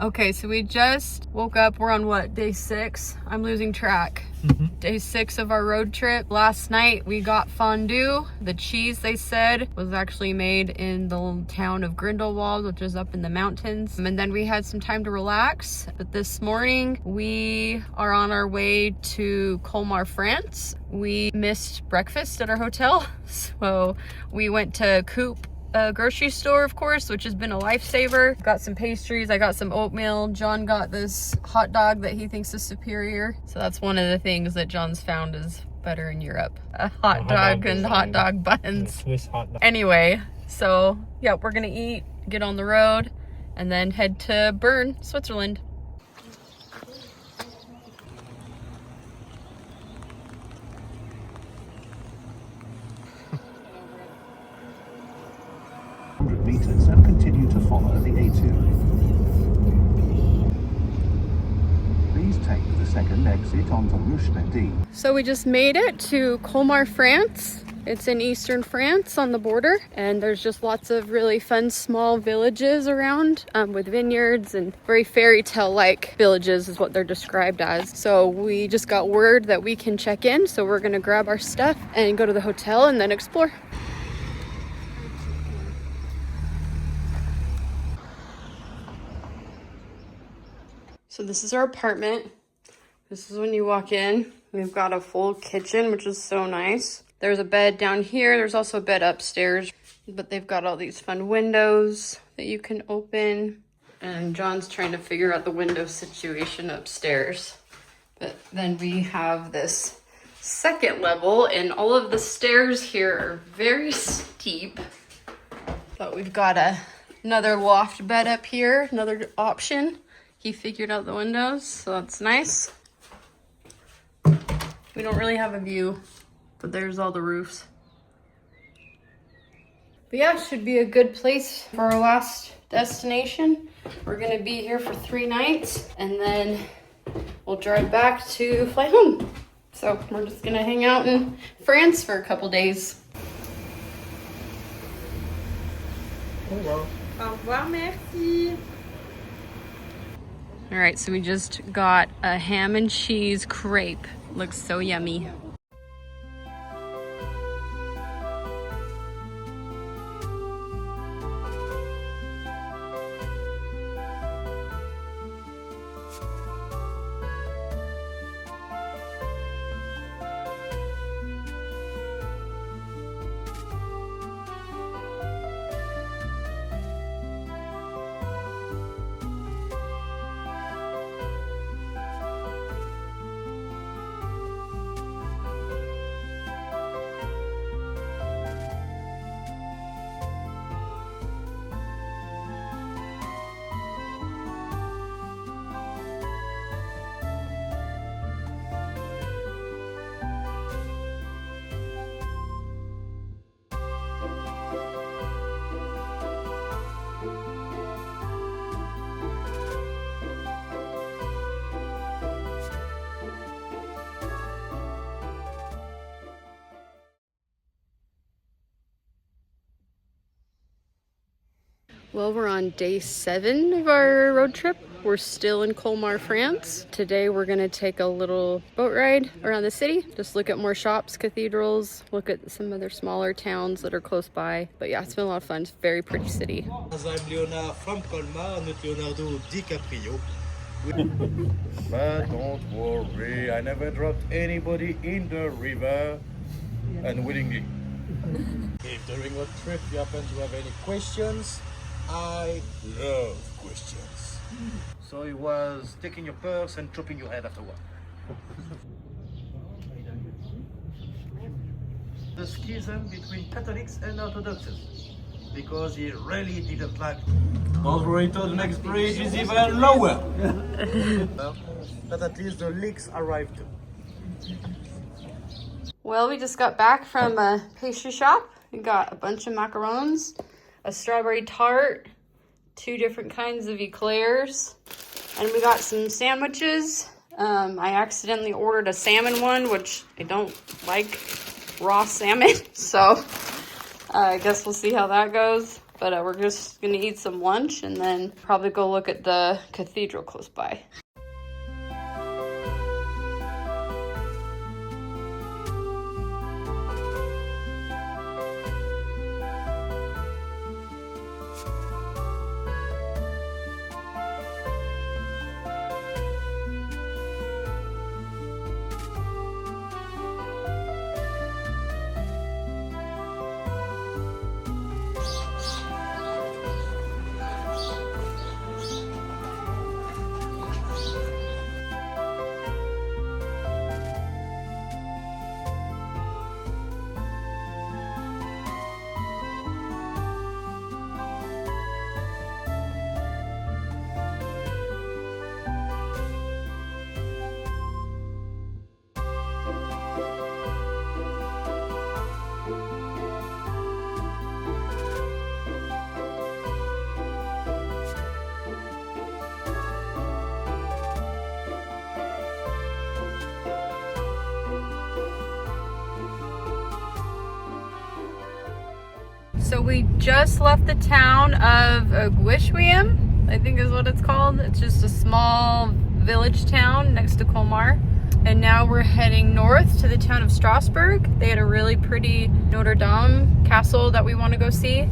Okay, so we just woke up. We're on what, day 6? I'm losing track. Day 6 of our road trip. Last night we got fondue. The cheese, they said, was actually made in the town of Grindelwald, which is up in the mountains. And then we had some time to relax. But this morning we are on our way to Colmar, France. We missed breakfast at our hotel, so we went to Coop grocery store, of course, which has been a lifesaver. Got some pastries, I got some oatmeal. John got this hot dog that he thinks is superior. So that's one of the things that John's found is better in Europe. A hot dog and hot dog buns. Swiss hot dog. Anyway, so yeah, we're gonna eat, get on the road, and then head to Bern, Switzerland. Meters and continue to follow the A2. Please take the second exit onto Notre Dame. So we just made it to Colmar, France. It's in eastern France on the border, and there's just lots of really fun small villages around with vineyards, and very fairy tale-like villages is what they're described as. So we just got word that we can check in, so we're gonna grab our stuff and go to the hotel and then explore. So this is our apartment. This is when you walk in. We've got a full kitchen, which is so nice. There's a bed down here. There's also a bed upstairs, but they've got all these fun windows that you can open. And John's trying to figure out the window situation upstairs. But then we have this second level, and all of the stairs here are very steep. But we've got another loft bed up here, another option. He figured out the windows, so that's nice. We don't really have a view, but there's all the roofs. But yeah, it should be a good place for our last destination. We're gonna be here for 3 nights, and then we'll drive back to fly home. So we're just gonna hang out in France for a couple days. Hello. Au revoir, merci. All right, so we just got a ham and cheese crepe. Looks so yummy. Well, we're on day 7 of our road trip. We're still in Colmar, France. Today we're gonna take a little boat ride around the city. Just look at more shops, cathedrals, look at some other smaller towns that are close by. But yeah, it's been a lot of fun. It's a very pretty city. As I'm Leonard from Colmar, not Leonardo DiCaprio. But don't worry, I never dropped anybody in the river unwillingly. If during a trip you happen to have any questions, I love questions. So he was taking your purse and chopping your head afterward. The schism between Catholics and Orthodoxes, because he really didn't like. Moderator, the next bridge is even lower. But at least the leaks arrived too. Well, we just got back from a pastry shop. We got a bunch of macarons, a strawberry tart, 2 different kinds of eclairs, and we got some sandwiches. I accidentally ordered a salmon one, which I don't like raw salmon, so I guess we'll see how that goes. But we're just gonna eat some lunch and then probably go look at the cathedral close by. So we just left the town of Guishwiam, I think is what it's called. It's just a small village town next to Colmar. And now we're heading north to the town of Strasbourg. They had a really pretty Notre Dame castle that we want to go see.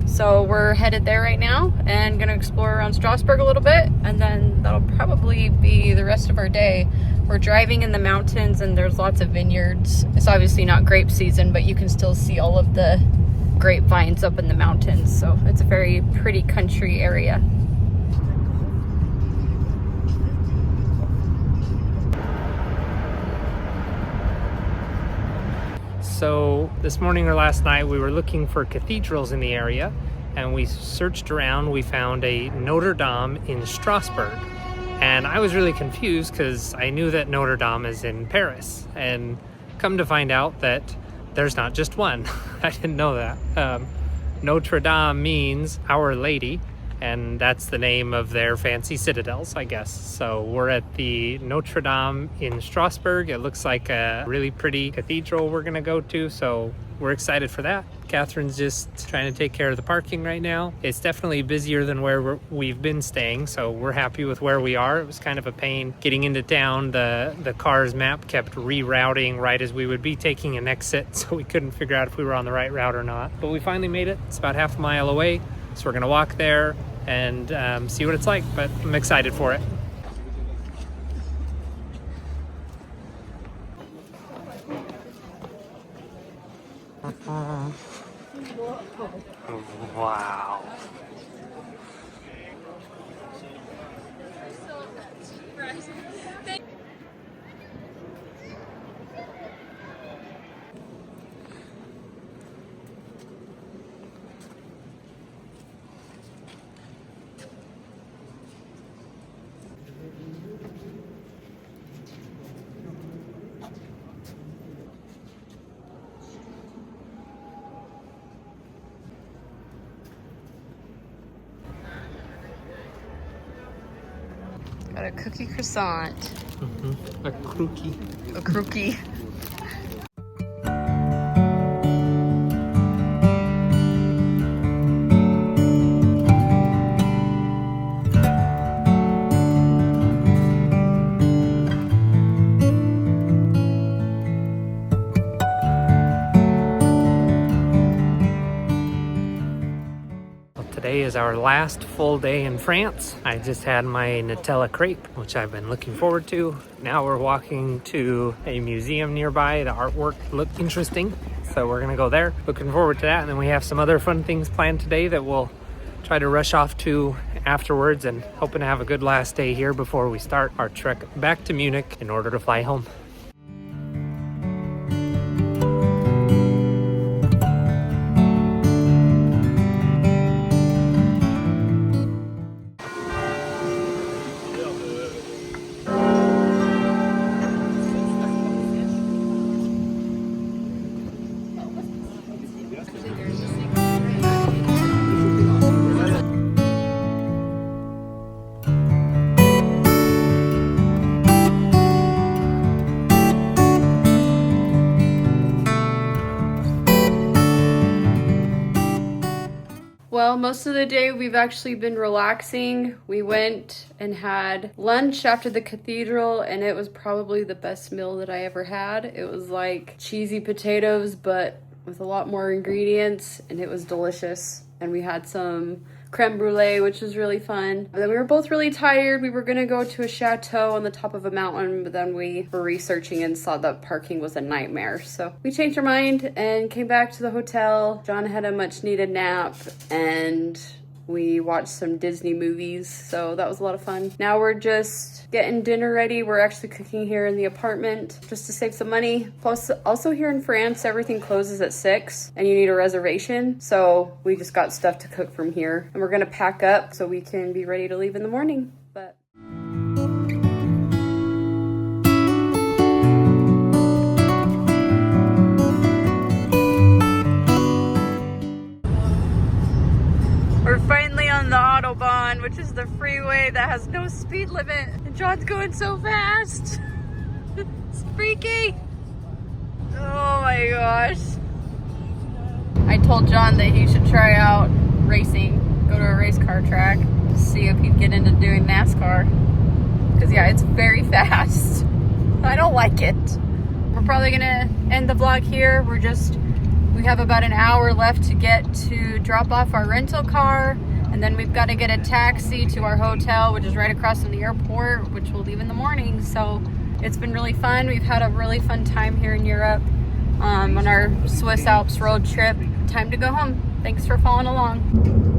So we're headed there right now and gonna explore around Strasbourg a little bit, and then that'll probably be the rest of our day. We're driving in the mountains and there's lots of vineyards. It's obviously not grape season, but you can still see all of the grapevines up in the mountains. So it's a very pretty country area. So this morning or last night we were looking for cathedrals in the area, and we searched around. We found a Notre Dame in Strasbourg, and I was really confused because I knew that Notre Dame is in Paris, and come to find out that there's not just one. I didn't know that. Notre Dame means Our Lady, and that's the name of their fancy citadels, I guess. So we're at the Notre Dame in Strasbourg. It looks like a really pretty cathedral we're gonna go to, so we're excited for that. Catherine's just trying to take care of the parking right now. It's definitely busier than where we've been staying, so we're happy with where we are. It was kind of a pain getting into town. The car's map kept rerouting right as we would be taking an exit, so we couldn't figure out if we were on the right route or not. But we finally made it. It's about half a mile away, so we're gonna walk there and see what it's like, but I'm excited for it. Wow. Got a cookie croissant. A crookie. A crookie. Today is our last full day in France. I just had my Nutella crepe, which I've been looking forward to. Now we're walking to a museum nearby. The artwork looked interesting, so we're gonna go there. Looking forward to that, and then we have some other fun things planned today that we'll try to rush off to afterwards, and hoping to have a good last day here before we start our trek back to Munich in order to fly home. Well, most of the day we've actually been relaxing. We went and had lunch after the cathedral, and it was probably the best meal that I ever had. It was like cheesy potatoes, but with a lot more ingredients, and it was delicious. And we had some creme brulee, which was really fun. But then we were both really tired. We were gonna go to a chateau on the top of a mountain, but then we were researching and saw that parking was a nightmare. So we changed our mind and came back to the hotel. John had a much needed nap, and we watched some Disney movies, so that was a lot of fun. Now we're just getting dinner ready. We're actually cooking here in the apartment just to save some money. Plus, also here in France, everything closes at 6 and you need a reservation. So we just got stuff to cook from here. And we're gonna pack up so we can be ready to leave in the morning. But we're finally on the Autobahn, which is the freeway that has no speed limit. And John's going so fast. It's freaky. Oh my gosh. I told John that he should try out racing, go to a race car track, see if he'd get into doing NASCAR. Because yeah, it's very fast. I don't like it. We're probably gonna end the vlog here. We have about an hour left to get to drop off our rental car, and then we've got to get a taxi to our hotel, which is right across from the airport, which we'll leave in the morning. So it's been really fun. We've had a really fun time here in Europe on our Swiss Alps road trip. Time to go home. Thanks for following along.